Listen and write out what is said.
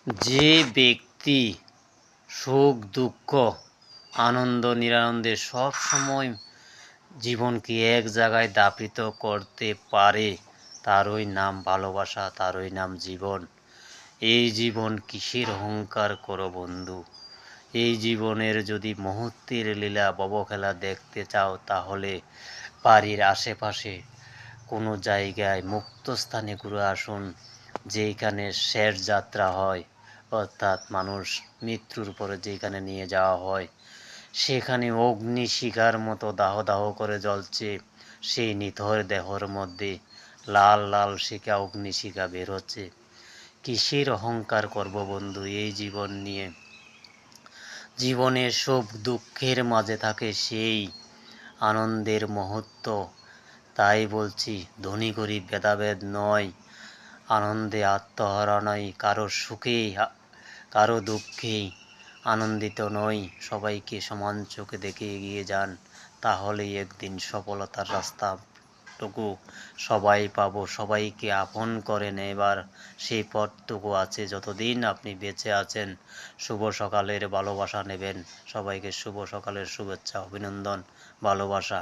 যে ব্যক্তি সুখ দুঃখ আনন্দ নিরানন্দে সব সময় জীবনকে এক জায়গায় দাপিত করতে পারে তারই নাম ভালোবাসা, তারই নাম জীবন। এই জীবন কিসের অহংকার করো বন্ধু? এই জীবনের যদি মুহূর্তের লীলা ববখেলা দেখতে চাও তাহলে বাড়ির আশেপাশে কোনো জায়গায় মুক্ত স্থানে ঘুরে আসুন, যেইখানে শেষ যাত্রা হয়, অর্থাৎ মানুষ মৃত্যুর পরে যেখানে নিয়ে যাওয়া হয় সেখানে অগ্নিশিখার মতো দাহ দাহ করে জ্বলছে সেই নিথর দেহর মধ্যে লাল লাল শিখা অগ্নিশিখা বের হচ্ছে। কিসের অহংকার করব বন্ধু এই জীবন নিয়ে? জীবনের সুখ দুঃখের মাঝে থাকে সেই আনন্দের মুহূর্ত। তাই বলছি, ধনী গরিব ভেদাভেদ নয়, আনন্দে আত্মহারা নয়, কারো সুখে কারো দুঃখে আনন্দিত নই, সবাইকে সমান চোখে দেখে এগিয়ে যান, তাহলেই একদিন সফলতার রাস্তাটুকু সবাই পাবো। সবাইকে আপন করে নেবার সেই পথটুকু আছে যতদিন আপনি বেঁচে আছেন। শুভ সকালের ভালোবাসা নেবেন। সবাইকে শুভ সকালের শুভেচ্ছা, অভিনন্দন, ভালোবাসা।